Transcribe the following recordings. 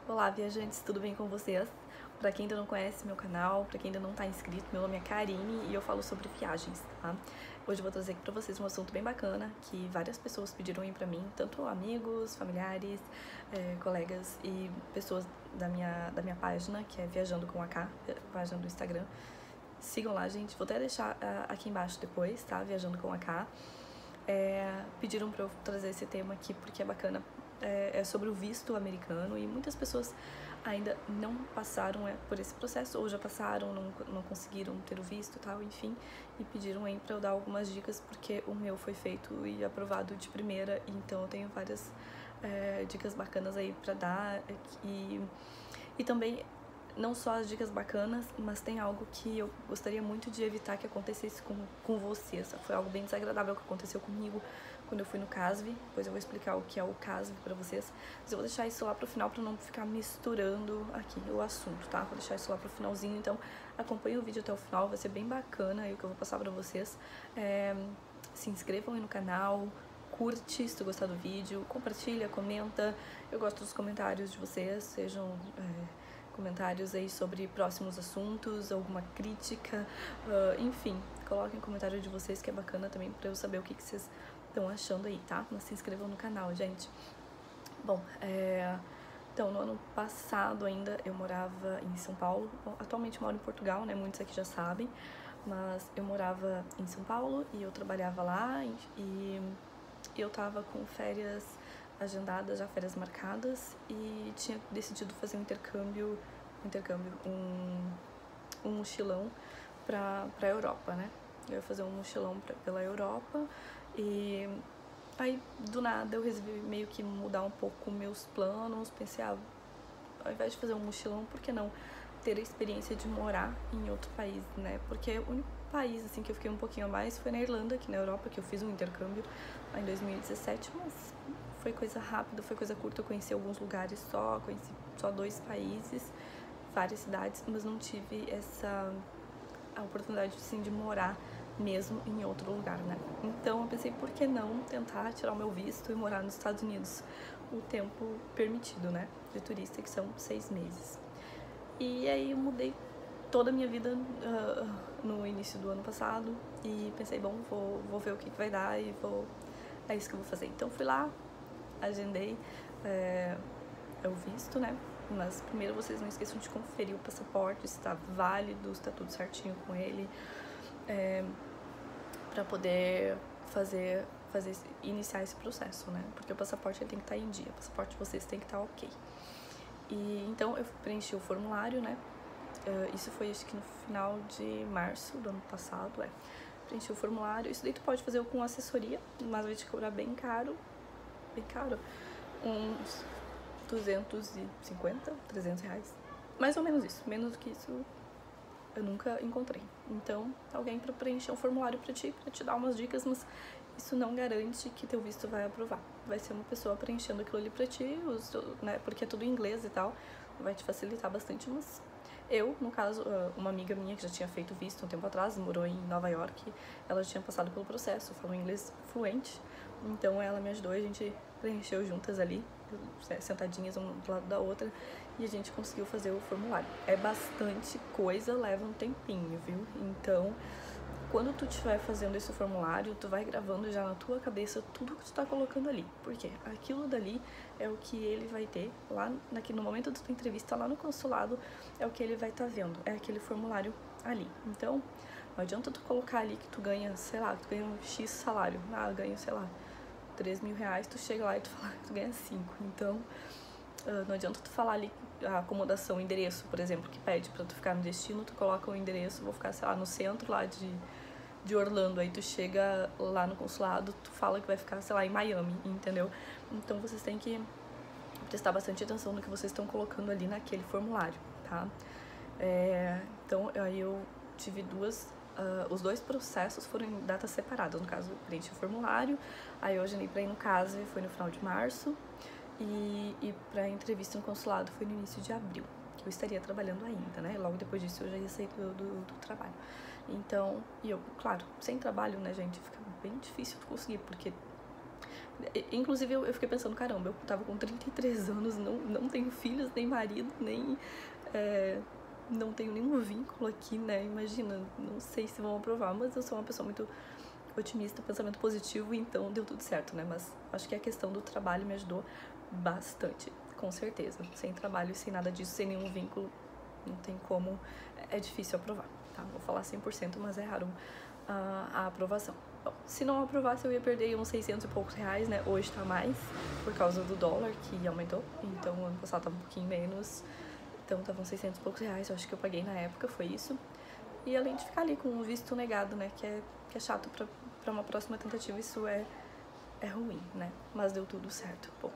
Olá, viajantes, tudo bem com vocês? Pra quem ainda não conhece meu canal, pra quem ainda não tá inscrito, meu nome é Karine e eu falo sobre viagens, tá? Hoje eu vou trazer aqui pra vocês um assunto bem bacana que várias pessoas pediram aí pra mim, tanto amigos, familiares, colegas e pessoas da minha página, que é Viajando com AK, página do Instagram. Sigam lá, gente, vou até deixar aqui embaixo depois, tá? Viajando com AK. Pediram pra eu trazer esse tema aqui porque é bacana. É sobre o visto americano e muitas pessoas ainda não passaram por esse processo, ou já passaram, não conseguiram ter o visto e tal, enfim, e pediram aí pra eu dar algumas dicas porque o meu foi feito e aprovado de primeira, então eu tenho várias dicas bacanas aí pra dar e também não só as dicas bacanas, mas tem algo que eu gostaria muito de evitar que acontecesse com vocês. Foi algo bem desagradável que aconteceu comigo quando eu fui no CASV, depois eu vou explicar o que é o CASV pra vocês, mas eu vou deixar isso lá pro final pra não ficar misturando aqui o assunto, tá? Vou deixar isso lá pro finalzinho, então acompanhe o vídeo até o final, vai ser bem bacana aí o que eu vou passar pra vocês. Se inscrevam aí no canal, curte se tu gostar do vídeo, compartilha, comenta, eu gosto dos comentários de vocês, sejam comentários aí sobre próximos assuntos, alguma crítica, enfim, coloquem comentário de vocês que é bacana também pra eu saber o que vocês estão achando aí, tá? Mas se inscrevam no canal, gente. Bom, então, no ano passado ainda eu morava em São Paulo. Bom, atualmente moro em Portugal, né? Muitos aqui já sabem. Mas eu morava em São Paulo e eu trabalhava lá e eu tava com férias agendadas, já férias marcadas, e tinha decidido fazer um mochilão pra Europa, né? Eu ia fazer um mochilão pela Europa e aí do nada eu resolvi meio que mudar um pouco meus planos, pensei, ao invés de fazer um mochilão, por que não ter a experiência de morar em outro país, né? Porque o único país assim que eu fiquei um pouquinho a mais foi na Irlanda, aqui na Europa, que eu fiz um intercâmbio lá em 2017, mas foi coisa rápida, foi coisa curta, eu conheci alguns lugares só, conheci só 2 países, várias cidades, mas não tive a oportunidade assim, de morar mesmo em outro lugar, né? Então eu pensei, por que não tentar tirar o meu visto e morar nos Estados Unidos o tempo permitido, né, de turista, que são 6 meses. E aí eu mudei toda a minha vida no início do ano passado e pensei, bom, vou ver o que vai dar e é isso que eu vou fazer. Então fui lá, agendei o visto, né? Mas primeiro vocês não esqueçam de conferir o passaporte, se tá válido, se tá tudo certinho com ele, pra poder iniciar esse processo, né? Porque o passaporte ele tem que estar em dia, o passaporte de vocês tem que estar ok. E então eu preenchi o formulário, né? Isso foi acho que no final de março do ano passado, preenchi o formulário. Isso daí tu pode fazer com assessoria, mas vai te cobrar bem caro, uns 250, 300 reais. Mais ou menos isso, menos do que isso eu nunca encontrei. Então, alguém para preencher um formulário para te dar umas dicas, mas isso não garante que teu visto vai aprovar. Vai ser uma pessoa preenchendo aquilo ali pra ti, né, porque é tudo em inglês e tal, vai te facilitar bastante, mas eu, no caso, uma amiga minha que já tinha feito visto um tempo atrás, morou em Nova York, ela já tinha passado pelo processo, falou inglês fluente, então ela me ajudou e a gente preencheu juntas ali, sentadinhas uma do lado da outra, e a gente conseguiu fazer o formulário. É bastante coisa, leva um tempinho, viu? Então, quando tu estiver fazendo esse formulário, tu vai gravando já na tua cabeça tudo que tu tá colocando ali. Porque aquilo dali é o que ele vai ter lá no momento da tua entrevista lá no consulado, é o que ele vai estar vendo, é aquele formulário ali. Então, não adianta tu colocar ali que tu ganha, sei lá, tu ganha um X salário. Ah, eu ganho, sei lá, 3 mil reais, tu chega lá e tu fala que tu ganha 5. Então, não adianta tu falar ali a acomodação, o endereço, por exemplo, que pede pra tu ficar no destino, tu coloca o endereço, vou ficar, sei lá, no centro lá de Orlando, aí tu chega lá no consulado, tu fala que vai ficar, sei lá, em Miami, entendeu? Então vocês têm que prestar bastante atenção no que vocês estão colocando ali naquele formulário, tá? Então aí eu tive os 2 processos foram em datas separadas, no caso, eu preenchi o formulário, aí eu agendei pra ir no CASV, foi no final de março, e pra entrevista no consulado foi no início de abril, que eu estaria trabalhando ainda, né? Logo depois disso eu já ia sair do trabalho. Então, e eu, claro, sem trabalho, né, gente, fica bem difícil de conseguir, porque Inclusive, eu fiquei pensando, caramba, eu tava com 33 anos, não tenho filhos, nem marido, nem... não tenho nenhum vínculo aqui, né? Imagina, não sei se vão aprovar, mas eu sou uma pessoa muito otimista, pensamento positivo, então deu tudo certo, né? Mas acho que a questão do trabalho me ajudou bastante, com certeza. Sem trabalho, sem nada disso, sem nenhum vínculo, não tem como, é difícil aprovar, tá? Vou falar 100%, mas é raro a aprovação. Bom, se não aprovasse, eu ia perder uns 600 e poucos reais, né? Hoje tá mais, por causa do dólar, que aumentou. Então, ano passado tava um pouquinho menos. Então, estavam 600 e poucos reais, eu acho que eu paguei na época, foi isso. E além de ficar ali com o visto negado, né? Que é chato pra uma próxima tentativa, isso é ruim, né? Mas deu tudo certo. Bom,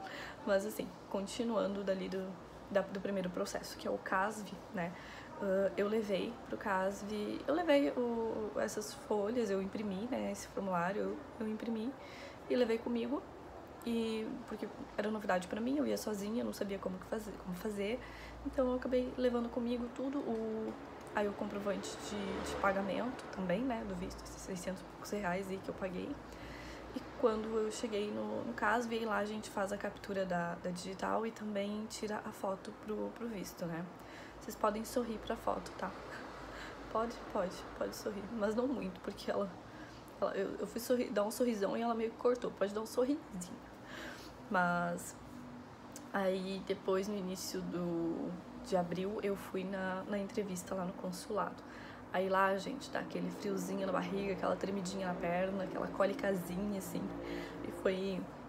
mas assim, continuando dali do primeiro processo, que é o CASV, né? Eu levei pro CASV, eu levei essas folhas, eu imprimi, né? Esse formulário eu imprimi e levei comigo. E porque era novidade pra mim, eu ia sozinha, não sabia como fazer. Então eu acabei levando comigo tudo, aí o comprovante de pagamento também, né, do visto, esses 600 e poucos reais aí que eu paguei. E quando eu cheguei no caso, veio lá, a gente faz a captura da digital e também tira a foto pro visto, né. Vocês podem sorrir pra foto, tá? Pode sorrir, mas não muito, porque eu fui dar um sorrisão e ela meio que cortou, pode dar um sorrisinho. Mas aí depois, no início de abril, eu fui na entrevista lá no consulado. Aí lá, gente, dá aquele friozinho na barriga, aquela tremidinha na perna, aquela cólicazinha, assim. E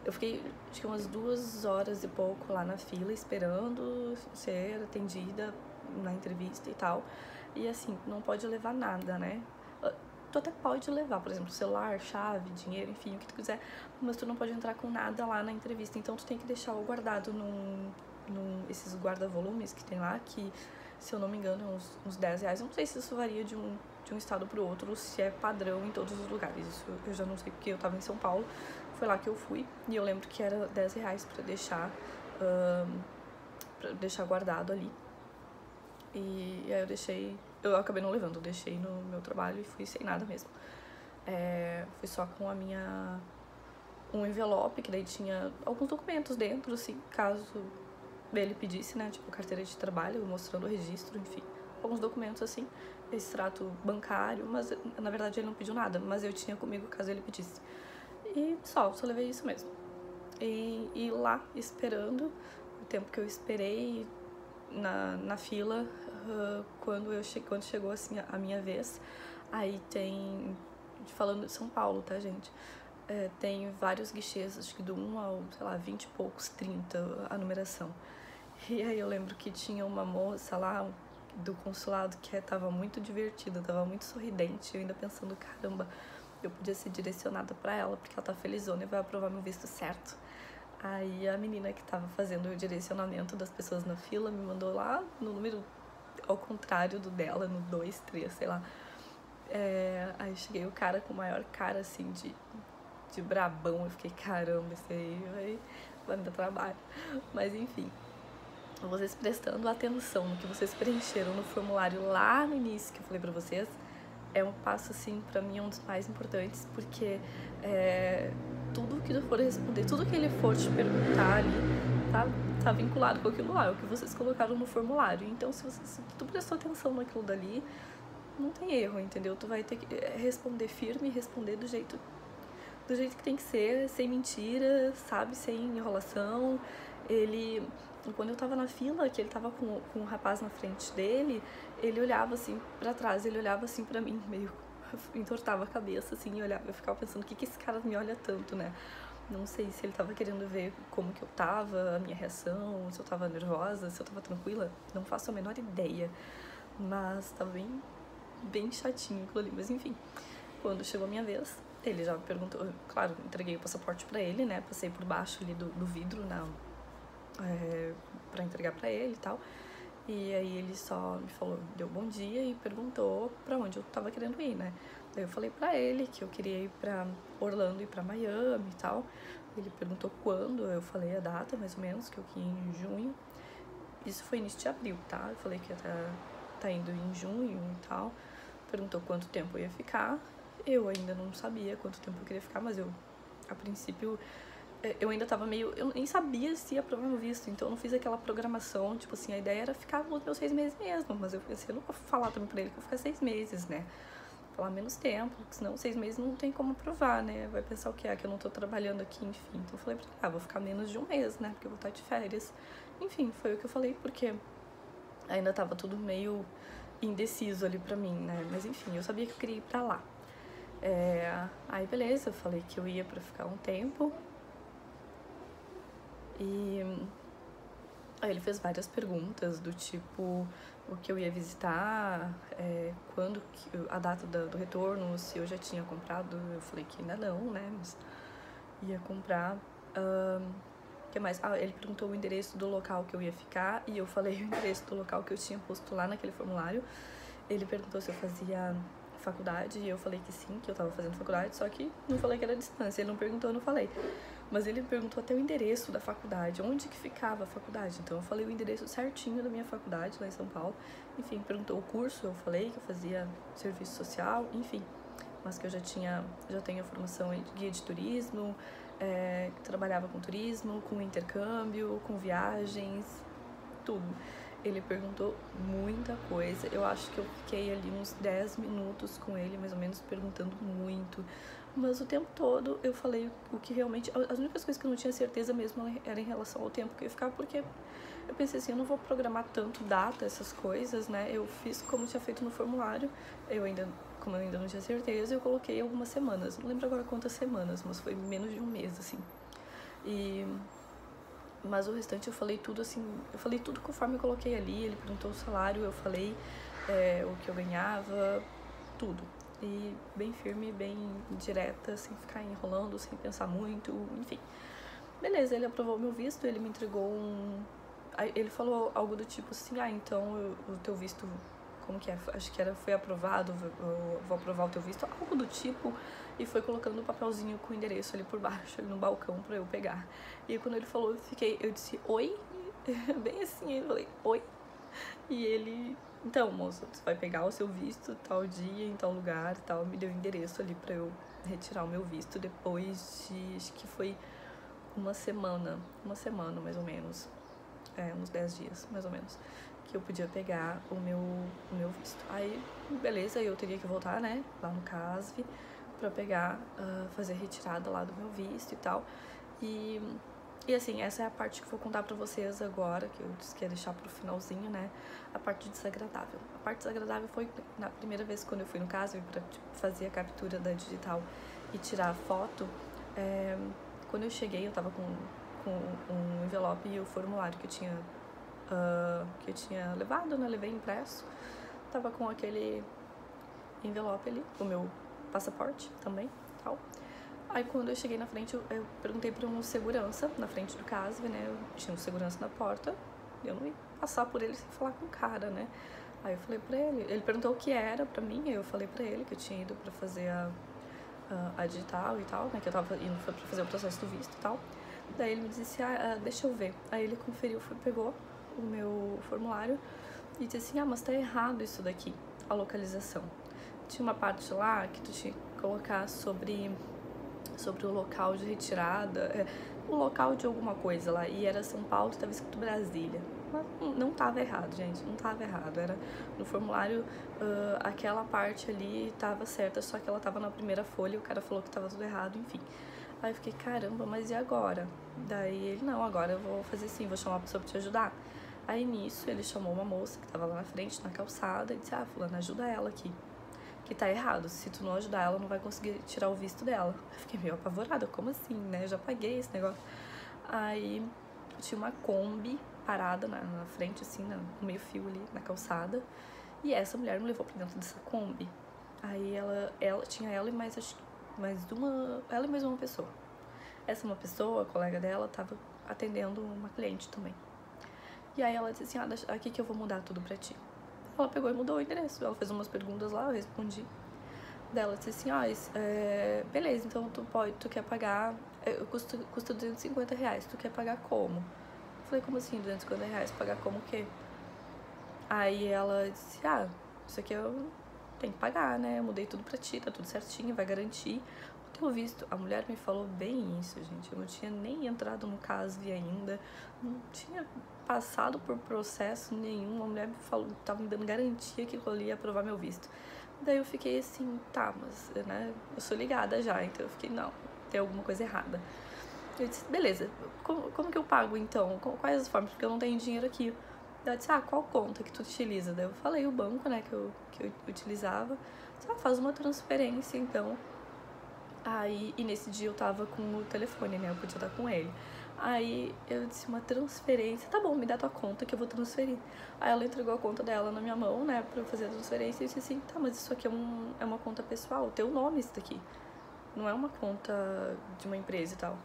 eu fiquei, acho que umas 2 horas e pouco lá na fila, esperando ser atendida na entrevista e tal. E assim, não pode levar nada, né? Tu até pode levar, por exemplo, celular, chave, dinheiro, enfim, o que tu quiser, mas tu não pode entrar com nada lá na entrevista, então tu tem que deixar o guardado esses guarda-volumes que tem lá, que, se eu não me engano, é uns 10 reais. Eu não sei se isso varia de um estado pro outro, ou se é padrão em todos os lugares. Isso eu já não sei, porque eu tava em São Paulo, foi lá que eu fui, e eu lembro que era 10 reais pra deixar guardado ali. E aí eu acabei não levando, eu deixei no meu trabalho e fui sem nada mesmo. Fui só com um envelope, que daí tinha alguns documentos dentro, assim, caso ele pedisse, né, tipo carteira de trabalho, mostrando o registro, enfim, alguns documentos assim, extrato bancário, mas na verdade ele não pediu nada, mas eu tinha comigo caso ele pedisse. E só levei isso mesmo. E lá, esperando, o tempo que eu esperei na fila, quando chegou assim a minha vez, aí tem, falando de São Paulo, tá, gente? Tem vários guichês, acho que do 1 ao, sei lá, 20 e poucos, 30 a numeração. E aí eu lembro que tinha uma moça lá do consulado que tava muito divertida, tava muito sorridente, eu ainda pensando, caramba, eu podia ser direcionada pra ela, porque ela tá felizona e vai aprovar meu visto certo. Aí a menina que tava fazendo o direcionamento das pessoas na fila me mandou lá no número ao contrário do dela, no 2, 3, sei lá. Aí cheguei o cara com o maior cara, assim, de brabão. Eu fiquei, caramba, esse aí vai me dar trabalho. Mas enfim, vocês prestando atenção no que vocês preencheram no formulário lá no início, que eu falei pra vocês, é um passo, assim, pra mim é um dos mais importantes, porque tudo que tu for responder, tudo que ele for te perguntar ali, tá vinculado com aquilo lá, é o que vocês colocaram no formulário. Então, se tu prestou atenção naquilo dali, não tem erro, entendeu? Tu vai ter que responder firme, responder do jeito que tem que ser, sem mentira, sabe? Sem enrolação. Quando eu tava na fila, que ele tava com um rapaz na frente dele, ele olhava assim pra trás, ele olhava assim pra mim, meio entortava a cabeça, assim, e olhava. Eu ficava pensando, o que esse cara me olha tanto, né? Não sei se ele tava querendo ver como que eu tava, a minha reação, se eu tava nervosa, se eu tava tranquila, não faço a menor ideia. Mas tava bem chatinho aquilo ali, mas enfim. Quando chegou a minha vez, ele já me perguntou, claro, entreguei o passaporte pra ele, né, passei por baixo ali do vidro pra entregar pra ele e tal. E aí ele só me falou, deu bom dia e perguntou pra onde eu tava querendo ir, né. Daí eu falei pra ele que eu queria ir pra Orlando e pra Miami e tal. Ele perguntou quando, eu falei a data mais ou menos, que eu queria ir em junho. Isso foi início de abril, tá? Eu falei que ia tá indo em junho e tal. Perguntou quanto tempo eu ia ficar. Eu ainda não sabia quanto tempo eu queria ficar, mas a princípio, eu ainda tava meio... Eu nem sabia se ia aprovar meu visto, então eu não fiz aquela programação, tipo assim, a ideia era ficar os meus 6 meses mesmo, mas eu pensei, eu não vou falar também pra ele que eu vou ficar 6 meses, né? Falar menos tempo, porque senão 6 meses não tem como aprovar, né? Vai pensar o que é, que eu não tô trabalhando aqui, enfim. Então eu falei pra ele, vou ficar menos de um mês, né? Porque eu vou estar de férias. Enfim, foi o que eu falei, porque ainda tava tudo meio indeciso ali pra mim, né? Mas enfim, eu sabia que eu queria ir pra lá. Aí beleza, eu falei que eu ia pra ficar um tempo. E aí ele fez várias perguntas do tipo o que eu ia visitar, quando, a data do retorno, se eu já tinha comprado. Eu falei que ainda não, né, mas ia comprar. O que mais? Ele perguntou o endereço do local que eu ia ficar e eu falei o endereço do local que eu tinha posto lá naquele formulário. Ele perguntou se eu fazia faculdade e eu falei que sim, que eu tava fazendo faculdade, só que não falei que era distância. Ele não perguntou, eu não falei. Mas ele perguntou até o endereço da faculdade, onde que ficava a faculdade. Então eu falei o endereço certinho da minha faculdade lá em São Paulo. Enfim, perguntou o curso, eu falei que eu fazia serviço social, enfim. Mas que eu já tenho a formação de guia de turismo, que trabalhava com turismo, com intercâmbio, com viagens, tudo. Ele perguntou muita coisa. Eu acho que eu fiquei ali uns 10 minutos com ele, mais ou menos, perguntando muito. Mas o tempo todo eu falei o que realmente... As únicas coisas que eu não tinha certeza mesmo era em relação ao tempo que eu ia ficar, porque eu pensei assim, eu não vou programar tanto data, essas coisas, né? Eu fiz como tinha feito no formulário. Como eu ainda não tinha certeza, eu coloquei algumas semanas. Não lembro agora quantas semanas, mas foi menos de um mês, assim. Mas o restante eu falei tudo assim, eu falei tudo conforme eu coloquei ali. Ele perguntou o salário, eu falei o que eu ganhava, tudo. E bem firme, bem direta, sem ficar enrolando, sem pensar muito, enfim. Beleza, ele aprovou meu visto, ele me entregou ele falou algo do tipo assim, então o teu visto, como que é? Acho que foi aprovado, eu vou aprovar o teu visto, algo do tipo. E foi colocando um papelzinho com o endereço ali por baixo, ali no balcão, pra eu pegar. E quando ele falou, eu disse, oi? Bem assim, eu falei, oi? E ele, então, moça, você vai pegar o seu visto tal dia, em tal lugar e tal. Me deu o endereço ali pra eu retirar o meu visto depois de, acho que foi uma semana mais ou menos. Uns 10 dias, mais ou menos, que eu podia pegar o meu visto. Aí, beleza, eu teria que voltar, né, lá no CASV, pra pegar, fazer a retirada lá do meu visto e tal. E assim, essa é a parte que eu vou contar pra vocês agora, que eu disse que ia deixar pro finalzinho, né, a parte desagradável. A parte desagradável foi na primeira vez quando eu fui no CASV pra fazer a captura da digital e tirar a foto. Quando eu cheguei, eu tava com um envelope e o formulário que eu tinha levado, né? Levei impresso. Tava com aquele envelope ali, o meu passaporte também, tal. Aí quando eu cheguei na frente, eu perguntei pra um segurança na frente do CASV, né? Eu tinha um segurança na porta, eu não ia passar por ele sem falar com o cara, né? Aí eu falei pra ele perguntou o que era pra mim, aí eu falei pra ele que eu tinha ido pra fazer a digital e tal, né? Que eu tava indo pra fazer o processo do visto e tal. Daí ele me disse, deixa eu ver. Aí ele conferiu, pegou o meu formulário e disse assim, mas tá errado isso daqui, a localização. Tinha uma parte lá que tu tinha que colocar sobre o local de retirada, o local de alguma coisa lá, e era São Paulo, tava escrito Brasília. Mas não tava errado, gente, não tava errado. Era no formulário, aquela parte ali tava certa, só que ela tava na primeira folha e o cara falou que tava tudo errado, enfim. Aí eu fiquei, caramba, mas e agora? Daí ele, não, agora eu vou fazer assim, vou chamar uma pessoa pra te ajudar. Aí nisso ele chamou uma moça que tava lá na frente, na calçada, e disse, fulana, ajuda ela aqui, que tá errado, se tu não ajudar ela, não vai conseguir tirar o visto dela. Eu fiquei meio apavorada, como assim, né, eu já paguei esse negócio. Aí tinha uma Kombi parada na frente, assim, no meio fio ali, na calçada, e essa mulher me levou pra dentro dessa Kombi. Aí tinha ela e ela e mais uma pessoa. Essa uma pessoa, a colega dela, tava atendendo uma cliente também. E aí ela disse assim, aqui que eu vou mudar tudo pra ti. Ela pegou e mudou o endereço. Ela fez umas perguntas lá, eu respondi. Daí ela disse assim, beleza, então tu quer pagar, custa 250 reais, tu quer pagar como? Eu falei, como assim 250 reais? Pagar como o quê? Aí ela disse, isso aqui eu tenho que pagar, né? Eu mudei tudo pra ti, tá tudo certinho, vai garantir teu visto. A mulher me falou bem isso, gente. Eu não tinha nem entrado no caso ainda, não tinha passado por processo nenhum. A mulher me falou, tava me dando garantia que eu ia aprovar meu visto. Daí eu fiquei assim, tá, mas, né, eu sou ligada já, então eu fiquei, não, tem alguma coisa errada. Eu disse, beleza, como que eu pago então? Quais as formas? Porque eu não tenho dinheiro aqui. Ela disse, qual conta que tu utiliza? Daí eu falei o banco, né, que eu utilizava. Disse, faz uma transferência, então. Aí, e nesse dia eu tava com o telefone, né, eu podia estar com ele. Aí eu disse, uma transferência, tá bom, me dá tua conta que eu vou transferir. Aí ela entregou a conta dela na minha mão, né, pra eu fazer a transferência. E eu disse assim, tá, mas isso aqui é uma conta pessoal, o teu nome isso daqui. Não é uma conta de uma empresa e tal.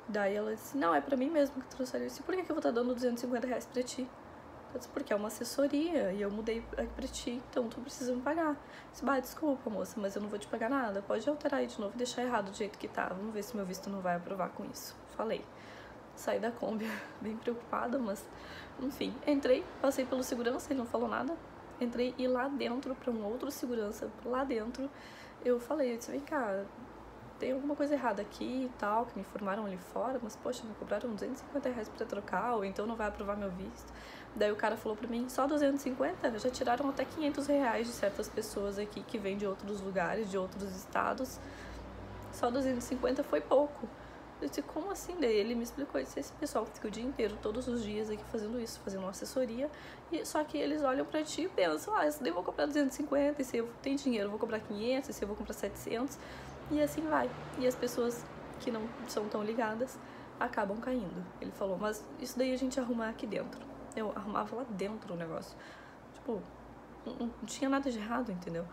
Daí ela disse, não, é pra mim mesmo que transferiu. Eu disse, por que eu vou estar dando R$250 pra ti? Eu disse, porque é uma assessoria e eu mudei aqui pra ti, então tu precisa me pagar. Eu disse, desculpa, moça, mas eu não vou te pagar nada. Pode alterar aí de novo e deixar errado do jeito que tá. Vamos ver se meu visto não vai aprovar com isso. Falei. Saí da Kombi bem preocupada, mas enfim. Entrei, passei pelo segurança, ele não falou nada. Entrei e lá dentro, pra um outro segurança, lá dentro, eu falei, eu disse, vem cá, tem alguma coisa errada aqui e tal, que me informaram ali fora, mas poxa, me cobraram R$250 pra trocar, ou então não vai aprovar meu visto. Daí o cara falou pra mim, só 250? Já tiraram até R$500 de certas pessoas aqui que vêm de outros lugares, de outros estados. Só 250 foi pouco. Eu disse, como assim? Daí ele me explicou, disse, esse pessoal fica o dia inteiro, todos os dias aqui fazendo isso, fazendo uma assessoria, e só que eles olham pra ti e pensam, esse daí eu vou comprar 250, esse eu tenho dinheiro, eu vou comprar 500, esse eu vou comprar 700, e assim vai. E as pessoas que não são tão ligadas acabam caindo. Ele falou, mas isso daí a gente arruma aqui dentro. Eu arrumava lá dentro o negócio. Tipo, não tinha nada de errado, entendeu?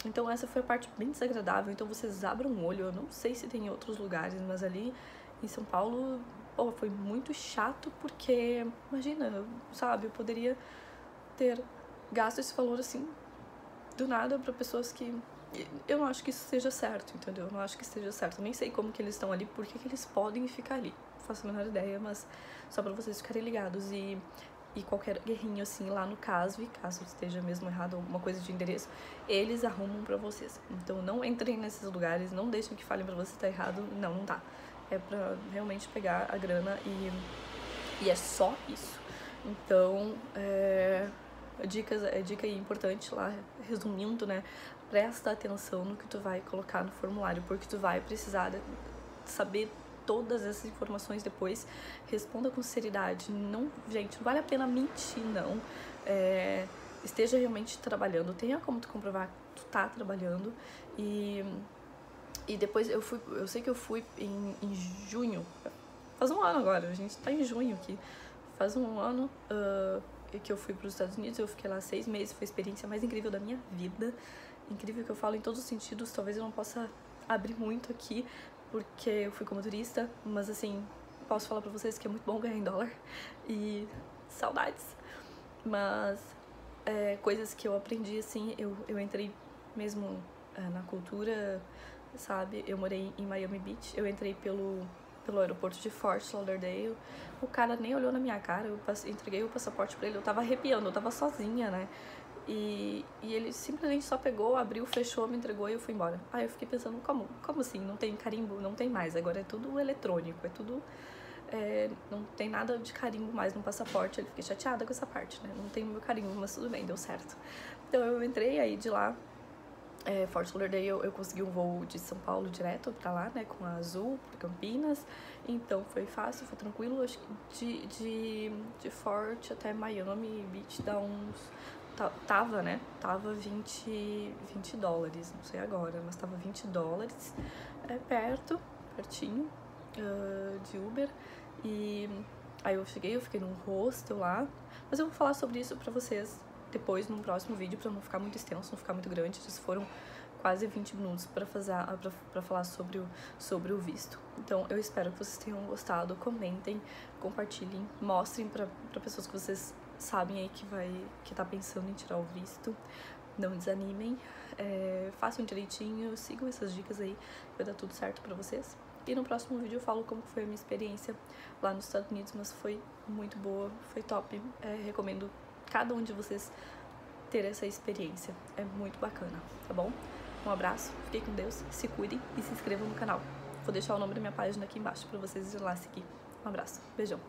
Então essa foi a parte bem desagradável. Então vocês abram o olho. Eu não sei se tem em outros lugares, mas ali em São Paulo, foi muito chato porque, imagina, sabe, eu poderia ter gasto esse valor assim, do nada, pra pessoas que... Eu não acho que isso seja certo, entendeu? Eu não acho que seja certo. Eu nem sei como que eles estão ali, por que eles podem ficar ali. Não faço a menor ideia, mas só pra vocês ficarem ligados. E qualquer guerrinho, assim, lá no caso, e caso esteja mesmo errado alguma coisa de endereço, eles arrumam pra vocês. Então não entrem nesses lugares, não deixem que falem pra você que tá errado. Não tá. É pra realmente pegar a grana e é só isso. Então, dica aí importante lá, resumindo, né? Presta atenção no que tu vai colocar no formulário, porque tu vai precisar saber todas essas informações depois. Responda com sinceridade. Não, gente, não vale a pena mentir, não. Esteja realmente trabalhando. Tenha como tu comprovar que tu tá trabalhando. E depois eu sei que eu fui em junho. Faz um ano agora, a gente tá em junho aqui. Faz um ano que eu fui para os Estados Unidos. Eu fiquei lá 6 meses. Foi a experiência mais incrível da minha vida. Incrível, que eu falo em todos os sentidos. Talvez eu não possa abrir muito aqui, porque eu fui como turista, mas assim, posso falar pra vocês que é muito bom ganhar em dólar e saudades. Mas coisas que eu aprendi, assim, eu entrei mesmo na cultura, sabe? Eu morei em Miami Beach, eu entrei pelo aeroporto de Fort Lauderdale. O cara nem olhou na minha cara, eu entreguei o passaporte pra ele, eu tava arrepiando, eu tava sozinha, né? E ele simplesmente só pegou, abriu, fechou, me entregou e eu fui embora. Aí eu fiquei pensando, como assim? Não tem carimbo? Não tem mais, agora é tudo eletrônico, é tudo... não tem nada de carimbo mais no passaporte. Eu fiquei chateada com essa parte, né? Não tem o meu carimbo, mas tudo bem, deu certo. Então eu entrei aí de lá, Fort Lauderdale, eu consegui um voo de São Paulo direto pra lá, né, com a Azul, pra Campinas. Então foi fácil, foi tranquilo. Acho que de Fort até Miami Beach dá uns... Tava, né? Tava 20 dólares, não sei agora, mas tava 20 dólares. Pertinho de Uber. E aí eu fiquei num hostel lá. Mas eu vou falar sobre isso pra vocês depois, num próximo vídeo, pra não ficar muito extenso, não ficar muito grande. Esses foram quase 20 minutos pra falar sobre o visto. Então eu espero que vocês tenham gostado. Comentem, compartilhem, mostrem pra pessoas que vocês sabem aí que tá pensando em tirar o visto. Não desanimem, façam direitinho, sigam essas dicas aí, vai dar tudo certo pra vocês. E no próximo vídeo eu falo como foi a minha experiência lá nos Estados Unidos, mas foi muito boa, foi top. Recomendo cada um de vocês ter essa experiência, é muito bacana, tá bom? Um abraço, fiquem com Deus, se cuidem e se inscrevam no canal. Vou deixar o nome da minha página aqui embaixo pra vocês ir lá seguir. Um abraço, beijão.